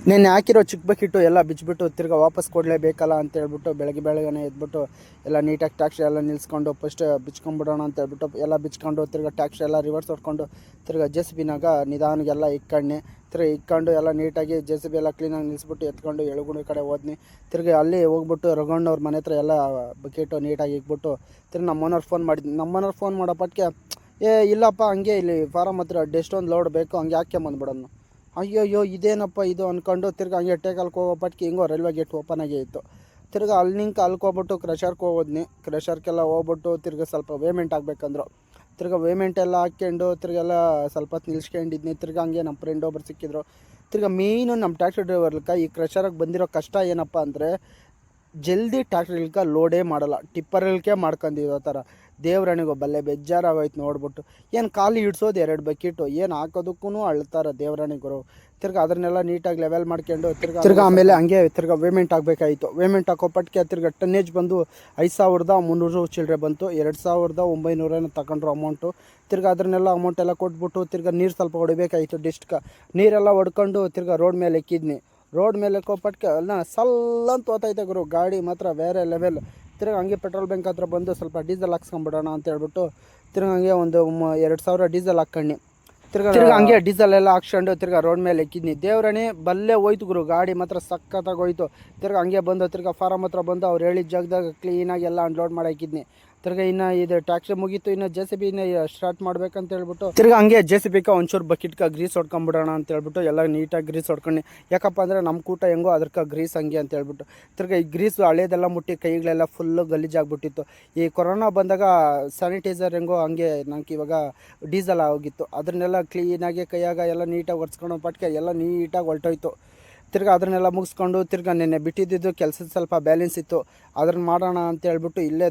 ನೆನ್ನೆ ಹಾಕಿರೋ ಚಿಕ್ಕ ಬಕೆಟು ಎಲ್ಲ ಬಿಚ್ಚಿಬಿಟ್ಟು ತಿರ್ಗಿ ವಾಪಸ್ ಕೊಡಲೇಬೇಕಲ್ಲ ಅಂತ ಹೇಳ್ಬಿಟ್ಟು ಬೆಳಗ್ಗೆ ಎದ್ಬಿಟ್ಟು ಎಲ್ಲ ನೀಟಾಗಿ ಟ್ಯಾಕ್ಸಿ ಎಲ್ಲ ನಿಲ್ಲಿಸ್ಕೊಂಡು ಫಸ್ಟ್ ಬಿಚ್ಕೊಂಡ್ಬಿಡೋಣ ಅಂತ ಹೇಳ್ಬಿಟ್ಟು ಎಲ್ಲ ಬಿಚ್ಕೊಂಡು ತಿರ್ಗಿ ಟ್ಯಾಕ್ಸಿ ಎಲ್ಲ ರಿವರ್ಸ್ ಹೊಡ್ಕೊಂಡು ತಿರ್ಗಿ JCBನಾಗ ನಿಧಾನಗೆಲ್ಲ ಇಕ್ಕೊಂಡು ಎಲ್ಲ ನೀಟಾಗಿ JCB ಎಲ್ಲ ಕ್ಲೀನಾಗಿ ನಿಲ್ಲಿಸ್ಬಿಟ್ಟು ಎತ್ಕೊಂಡು ಎಳಗುಂಡಿ ಕಡೆ ಹೋದ್ನಿ. ತಿರ್ಗಿ ಅಲ್ಲಿ ಹೋಗ್ಬಿಟ್ಟು ರಘಣ್ಣವ್ರ ಮನೆ ಹತ್ರ ಎಲ್ಲ ಬಕೆಟು ನೀಟಾಗಿ ಇಕ್ಬಿಟ್ಟು ತಿರ್ಗಿ ನಮ್ಮನವ್ರು ಫೋನ್ ಮಾಡೋ ಪಟ್ಕೆ ಇಲ್ಲಪ್ಪ ಹಂಗೆ ಇಲ್ಲಿ ಫಾರಮ್ ಹತ್ರ ಎಷ್ಟೊಂದು ಲೋಡ್ ಬೇಕು ಹಂಗೆ ಹಾಕ್ಕೊಂಬಂದ್ಬಿಡೋಣ. ಅಯ್ಯೋ ಇದೇನಪ್ಪ ಇದು ಅಂದ್ಕೊಂಡು ತಿರ್ಗಿ ಹಂಗೆ ಟೇಕಲ್ಗೆ ಹೋಗೋಪಟ್ಗೆ ಹಿಂಗೋ ರೈಲ್ವೆ ಗೇಟ್ ಓಪನ್ ಆಗೇ ಇತ್ತು. ತಿರ್ಗಿ ಅಲ್ಕೋಗ್ಬಿಟ್ಟು ಕ್ರಷರ್ಗೆ ಕ್ರಷರ್ಗೆಲ್ಲ ಹೋಗ್ಬಿಟ್ಟು ತಿರ್ಗಿ ಸ್ವಲ್ಪ ವೇಮೆಂಟ್ ಆಗಬೇಕಂದ್ರು. ತಿರ್ಗಿ ವೇಮೆಂಟ್ ಎಲ್ಲ ಹಾಕ್ಕೊಂಡು ತಿರ್ಗೆಲ್ಲ ಸ್ವಲ್ಪ ಹೊತ್ತು ನಿಲ್ಸ್ಕೊಂಡಿದ್ನಿ. ತಿರ್ಗಿ ಹಂಗೆ ನಮ್ಮ ಫ್ರೆಂಡ್ ಒಬ್ರು ಸಿಕ್ಕಿದ್ರು. ತಿರ್ಗಿ ಮೇಯ್ನು ನಮ್ಮ ಟ್ಯಾಕ್ಸಿ ಡ್ರೈವರ್ಗೆ ಈ ಕ್ರಷರಿಗೆ ಬಂದಿರೋ ಕಷ್ಟ ಏನಪ್ಪ ಅಂದರೆ ಜಲ್ದಿ ಟ್ಯಾಕ್ಟ್ರಿಲ್ಕ ಲೋಡೇ ಮಾಡಲ್ಲ, ಟಿಪ್ಪರ್ಗೆ ಮಾಡ್ಕೊಂಡಿರೋ ಥರ. ದೇವ್ರಣಿಗೂ ಬಲ್ಲೆ ಬೇಜಾರಾಗೋಯ್ತು ನೋಡ್ಬಿಟ್ಟು. ಏನು ಖಾಲಿ ಇಡ್ಸೋದು 2 ಬಕೆಟು, ಏನು ಹಾಕೋದಕ್ಕೂ ಅಳ್ತಾರೆ ದೇವ್ರಣಿಗರು. ತಿರ್ಗಿ ಅದನ್ನೆಲ್ಲ ನೀಟಾಗಿ ಲೆವೆಲ್ ಮಾಡ್ಕೊಂಡು ತಿರ್ಗಿ ಆಮೇಲೆ ಹಂಗೆ ತಿರ್ಗಿ ವೇಮೆಂಟ್ ಆಗಬೇಕಾಯಿತು. ವೇಮೆಂಟ್ ಹಾಕೋಪಟ್ಟಿಗೆ ತಿರ್ಗಿ ಟನ್ನೇಜ್ ಬಂದು 5300 ಚಿಲ್ಲರೆ ಬಂತು. 2900 ತಗೊಂಡ್ರು ಅಮೌಂಟು. ತಿರ್ಗಿ ಅದನ್ನೆಲ್ಲ ಅಮೌಂಟೆಲ್ಲ ಕೊಟ್ಬಿಟ್ಟು ತಿರ್ಗಿ ನೀರು ಸ್ವಲ್ಪ ಹೊಡಿಬೇಕಾಯಿತು. ಡಿಸ್ಟ್ಗೆ ನೀರೆಲ್ಲ ಹೊಡ್ಕೊಂಡು ತಿರ್ಗಿ ರೋಡ್ ಮೇಲೆ ಎಕ್ಕಿದ್ನಿ. ರೋಡ್ ಮೇಲೆ ಕೋಪಟ್ಗೆ ಅಲ್ಲ ಸಲ್ಲಂತ ಹೋತೈತೆ ಗುರು, ಗಾಡಿ ಮಾತ್ರ ಬೇರೆ ಲೆವೆಲ್. ತಿರ್ಗಿ ಹಂಗೆ ಪೆಟ್ರೋಲ್ ಬಂಕ್ ಹತ್ರ ಬಂದು ಸ್ವಲ್ಪ ಡೀಸೆಲ್ ಹಾಕ್ಸ್ಕೊಂಬಿಡೋಣ ಅಂತ ಹೇಳ್ಬಿಟ್ಟು ತಿರ್ಗಿ ಹಂಗೆ ಒಂದು 2000 ಡೀಸೆಲ್ ಹಾಕ್ಕೊಂಡು ತಿರ್ಗಿ ಹಂಗೆ ಡೀಸೆಲ್ ಎಲ್ಲ ಹಾಕ್ಸ್ಕೊಂಡು ತಿರ್ಗಿ ರೋಡ್ ಮೇಲೆ ಎಕ್ಕಿದ್ನಿ. ದೇವ್ರಣಿ ಬಲ್ಲೇ ಹೋಯ್ತು ಗುರು, ಗಾಡಿ ಮಾತ್ರ ಸಖತ್ತಾಗಿ ಹೋಯ್ತು. ತಿರ್ಗಿ ಹಂಗೆ ಬಂದು ತಿರ್ಗಿ ಫಾರಮ್ ಹತ್ರ ಬಂದು ಅವ್ರು ಹೇಳಿದ ಜಾಗದಾಗ ಕ್ಲೀನಾಗಿ ಎಲ್ಲ ಅನ್ಲೋಡ್ ಮಾಡಾಕಿದ್ನಿ. ತಿರ್ಗಿ ಇನ್ನು ಇದು ಟ್ಯಾಕ್ಸಿ ಮುಗೀತು, ಇನ್ನು JCB ಸ್ಟಾರ್ಟ್ ಮಾಡ್ಬೇಕಂತ ಹೇಳ್ಬಿಟ್ಟು ತಿರ್ಗಿ ಹಂಗೆ JCBಗೆ ಒಂಚೂರು ಬಕೆಟ್ಗೆ ಗ್ರೀಸ್ ಹೊಡ್ಕೊಂಬಿಡೋಣ ಅಂತ ಹೇಳ್ಬಿಟ್ಟು ಎಲ್ಲ ನೀಟಾಗಿ ಗ್ರೀಸ್ ಹೊಡ್ಕೊಂಡು. ಯಾಕಪ್ಪ ಅಂದರೆ ನಮ್ಮ ಕೂಟ ಹೆಂಗೋ ಅದಕ್ಕೆ ಗ್ರೀಸ್ ಹಂಗೆ ಅಂತ ಹೇಳ್ಬಿಟ್ಟು ತಿರ್ಗಿ ಈ ಗ್ರೀಸು ಹಳೇದೆಲ್ಲ ಮುಟ್ಟಿ ಕೈಗಳೆಲ್ಲ ಫುಲ್ಲು ಗಲೀಜಾಗ್ಬಿಟ್ಟಿತ್ತು. ಈ ಕೊರೋನಾ ಬಂದಾಗ ಸ್ಯಾನಿಟೈಸರ್ ಹೆಂಗೋ ಹಂಗೆ ನಂಗೆ ಇವಾಗ ಡೀಸೆಲ್ ಹೋಗಿತ್ತು. ಅದನ್ನೆಲ್ಲ ಕ್ಲೀನಾಗಿ ಕೈಯಾಗ ಎಲ್ಲ ನೀಟಾಗಿ ಒರೆಸ್ಕೊಂಡು ಪಟ್ಕೆ ಎಲ್ಲ ನೀಟಾಗಿ ಹೊಲ್ಟೋಯ್ತು. ತಿರ್ಗಿ ಅದನ್ನೆಲ್ಲ ಮುಗಿಸ್ಕೊಂಡು ತಿರ್ಗಿ ನೆನ್ನೆ ಬಿಟ್ಟಿದ್ದು ಕೆಲಸದ ಸ್ವಲ್ಪ ಬ್ಯಾಲೆನ್ಸ್ ಇತ್ತು, ಅದನ್ನು ಮಾಡೋಣ ಅಂತ ಹೇಳ್ಬಿಟ್ಟು ಇಲ್ಲೇ